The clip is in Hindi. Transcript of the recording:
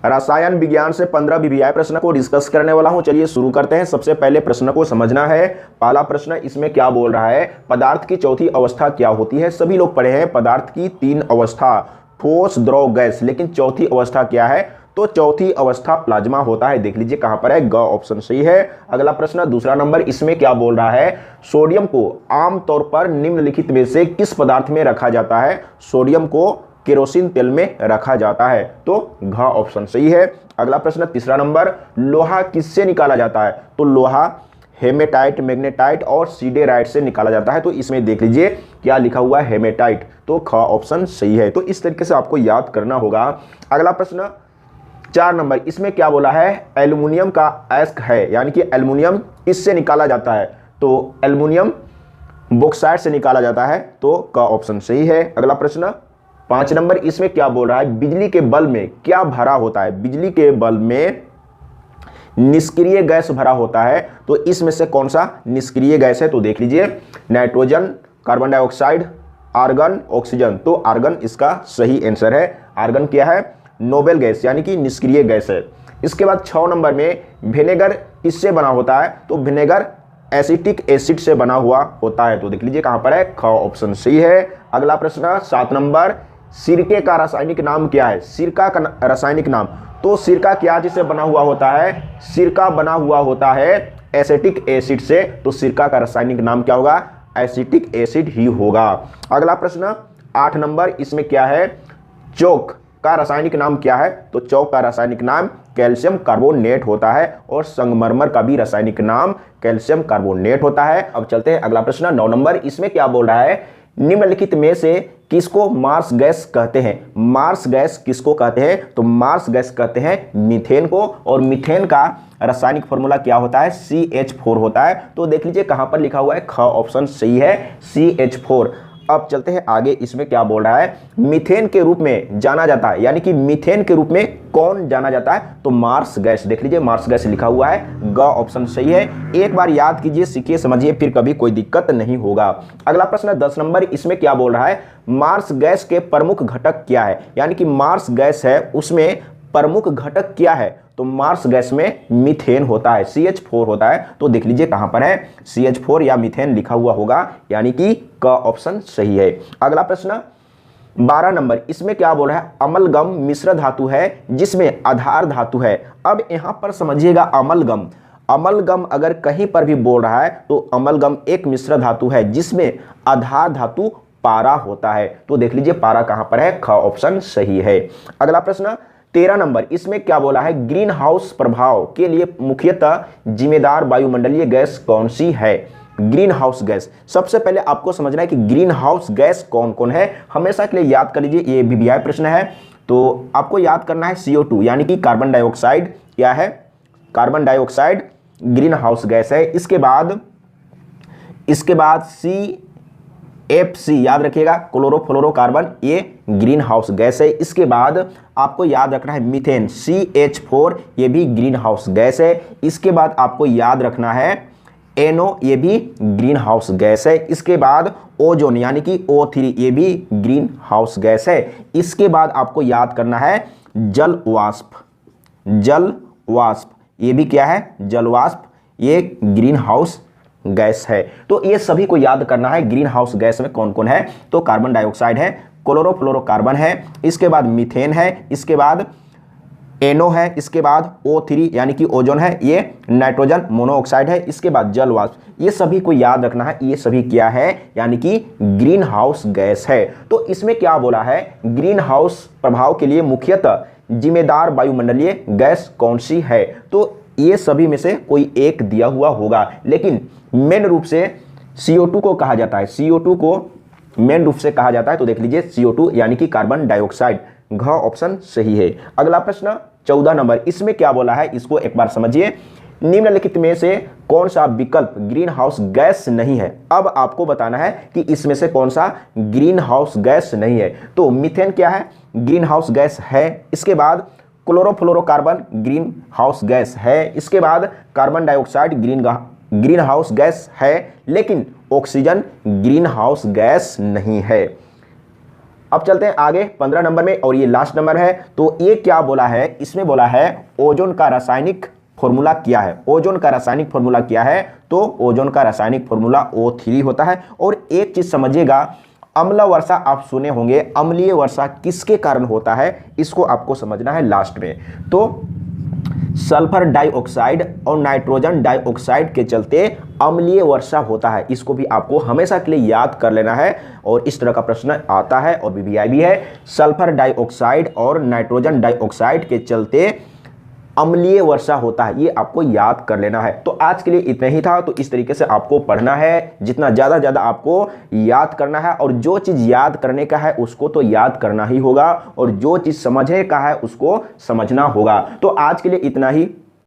रसायन विज्ञान से 15 वीवीआई प्रश्न को डिस्कस करने वाला हूं। चलिए शुरू करते हैं। सबसे पहले प्रश्न को समझना है। पहला प्रश्न इसमें क्या बोल रहा है, पदार्थ की चौथी अवस्था क्या होती है। सभी लोग पढ़े हैं पदार्थ की 3 अवस्था, ठोस, द्रव, गैस, लेकिन चौथी अवस्था क्या है, तो चौथी अवस्था प्लाज्मा होता है। देख लीजिए कहां पर है, ग ऑप्शन सही है। अगला प्रश्न दूसरा नंबर, इसमें क्या बोल रहा है, सोडियम को आमतौर पर निम्नलिखित में से किस पदार्थ में रखा जाता है। सोडियम को केरोसिन तेल में रखा जाता है, तो घ ऑप्शन सही है। अगला प्रश्न तीसरा नंबर, लोहा किससे निकाला जाता है, तो लोहा हेमेटाइट, मैग्नेटाइट और सीडेराइट से निकाला जाता है। तो इसमें देख लीजिए क्या लिखा हुआ है, हेमेटाइट, तो ख ऑप्शन सही है। तो इस तरीके से आपको याद करना होगा। अगला प्रश्न 4 नंबर, इसमें क्या बोला है, एल्युमिनियम का अयस्क है, यानी कि एल्युमिनियम किससे निकाला जाता है, तो एल्युमिनियम बॉक्साइट से निकाला जाता है, तो का ऑप्शन सही है। अगला प्रश्न 5 नंबर, इसमें क्या बोल रहा है, बिजली के बल्ब में क्या भरा होता है। बिजली के बल्ब में निष्क्रिय गैस भरा होता है, तो इसमें से कौन सा निष्क्रिय गैस है, तो देख लीजिए nitrogen, carbon dioxide, argon, oxygen, तो आर्गन इसका सही आंसर है। आर्गन क्या है, नोबेल गैस, यानी कि निष्क्रिय गैस है। इसके बाद 6 नंबर में विनेगर किससे बना होता है, तो विनेगर एसिटिक एसिड से बना हुआ होता है, तो देख लीजिए कहां पर है, ख ऑप्शन सही है। अगला प्रश्न 7 नंबर, सिरके का रासायनिक नाम क्या है। सिरका का रासायनिक नाम, तो सिरका क्या चीज से बना हुआ होता है, सिरका बना हुआ होता है एसिटिक एसिड से, तो सिरका का रासायनिक नाम क्या होगा, एसिटिक एसिड ही होगा। अगला प्रश्न 8 नंबर, इसमें क्या है, चौक का रासायनिक नाम क्या है, तो चौक का रासायनिक नाम कैल्शियम कार्बोनेट होता है, और संगमरमर का भी रासायनिक नाम कैल्शियम कार्बोनेट होता है। अब चलते हैं अगला प्रश्न 9 नंबर, इसमें क्या बोल रहा है, निम्नलिखित में से किसको मार्स गैस कहते हैं। मार्स गैस किसको कहते हैं, तो मार्स गैस कहते हैं मीथेन को, और मीथेन का रासायनिक फॉर्मूला क्या होता है, CH4 होता है। तो देख लीजिए कहां पर लिखा हुआ है, ख ऑप्शन सही है, CH4। अब चलते हैं आगे, इसमें क्या बोल रहा है, मीथेन के रूप में जाना जाता है, यानी कि मीथेन के रूप में कौन जाना जाता है, तो मार्स गैस। देख लीजिए मार्स गैस लिखा हुआ है, ग ऑप्शन सही है। एक बार याद कीजिए, सीखिए, समझिए, फिर कभी कोई दिक्कत नहीं होगा। अगला प्रश्न 10 नंबर, इसमें क्या बोल रहा है, मार्स गैस के प्रमुख घटक क्या है, यानी कि मार्स गैस है उसमें प्रमुख घटक क्या है, तो मार्स गैस में मीथेन होता है, CH4 होता है। तो देख लीजिए कहां पर है, CH4 या मीथेन लिखा हुआ होगा, यानी कि क ऑप्शन सही है। अगला प्रश्न 12 नंबर, इसमें क्या बोल रहा है, अमलगम मिश्र धातु है जिसमें आधार धातु है। अब यहां पर समझिएगा, अमलगम, अमलगम अगर कहीं पर भी बोल रहा है तो अमलगम एक मिश्र धातु है जिसमें आधार धातु पारा होता है। तो देख लीजिए पारा कहां पर है, ख ऑप्शन सही है। अगला प्रश्न 13 नंबर, इसमें क्या बोला है, ग्रीन हाउस प्रभाव के लिए मुख्यतः जिम्मेदार वायुमंडलीय गैस कौन सी है। ग्रीन हाउस गैस, सबसे पहले आपको समझना है कि ग्रीन हाउस गैस कौन कौन है, हमेशा के लिए याद कर लीजिए, ये वीवीआई प्रश्न है। तो आपको याद करना है CO2, यानी कि कार्बन डाइऑक्साइड क्या है, carbon dioxide green house gas है। इसके बाद CFC याद रखिएगा, क्लोरोफ्लोरोकार्बन, ये ग्रीन हाउस गैस है। इसके बाद आपको याद रखना है मीथेन, CH4, ये भी ग्रीन हाउस गैस है। इसके बाद आपको याद रखना है NO, ये भी ग्रीन हाउस गैस है। इसके बाद ओजोन, यानी कि O3, ये भी ग्रीन हाउस गैस है। इसके बाद आपको याद करना है जल वाष्प, जल वाष्प, ये भी क्या है, जल वाष्प, ये ग्रीन हाउस गैस है। तो ये सभी को याद करना है, ग्रीन हाउस गैस में कौन कौन है, तो कार्बन डाइऑक्साइड है, क्लोरोफ्लोरोकार्बन है, इसके बाद मीथेन है, इसके बाद NO है, इसके बाद O3 यानी कि ओजोन है, ये नाइट्रोजन मोनोऑक्साइड है, इसके बाद जल वाष्प। ये सभी को याद रखना है, ये सभी क्या है, यानी कि ग्रीन हाउस गैस है। तो इसमें क्या बोला है, ग्रीन हाउस प्रभाव के लिए मुख्यतः जिम्मेदार वायुमंडलीय गैस कौन सी है, तो ये सभी में से कोई एक दिया हुआ होगा, लेकिन मेन रूप से CO2 को कहा जाता है, CO2 को मेन रूप से कहा जाता है। तो देख लीजिए CO2 यानी कि कार्बन डाइऑक्साइड, घ ऑप्शन सही है। अगला प्रश्न 14 नंबर, इसमें क्या बोला है, इसको एक बार समझिए, निम्नलिखित में से कौन सा विकल्प ग्रीन हाउस गैस नहीं है। अब आपको बताना है कि इसमें से कौन सा ग्रीन हाउस गैस नहीं है। तो मीथेन क्या है, ग्रीन हाउस गैस है। इसके बाद क्लोरोफ्लोरोकार्बन ग्रीन हाउस गैस है। इसके बाद carbon dioxide green house gas है, लेकिन ऑक्सीजन ग्रीन हाउस गैस नहीं है। अब चलते हैं आगे 15 नंबर में, और ये लास्ट नंबर है। तो ये क्या बोला है, इसमें बोला है ओजोन का रासायनिक फॉर्मूला क्या है। ओजोन का रासायनिक फॉर्मूला क्या है, तो ओजोन का रासायनिक फॉर्मूला O3 होता है। और एक चीज समझिएगा, अम्ल वर्षा आप सुने होंगे, अम्लीय वर्षा किसके कारण होता है, इसको आपको समझना है लास्ट में। तो सल्फर डाइऑक्साइड और नाइट्रोजन डाइऑक्साइड के चलते अम्लीय वर्षा होता है, इसको भी आपको हमेशा के लिए याद कर लेना है। और इस तरह का प्रश्न आता है और VVI भी है, सल्फर डाइऑक्साइड और नाइट्रोजन डाइऑक्साइड के चलते अम्लीय वर्षा होता है, ये आपको याद कर लेना है। तो आज के लिए इतना ही था। तो इस तरीके से आपको पढ़ना है, जितना ज़्यादा आपको याद करना है, और जो चीज़ याद करने का है उसको तो याद करना ही होगा, और जो चीज़ समझने का है उसको समझना होगा। तो आज के लिए इतना ही।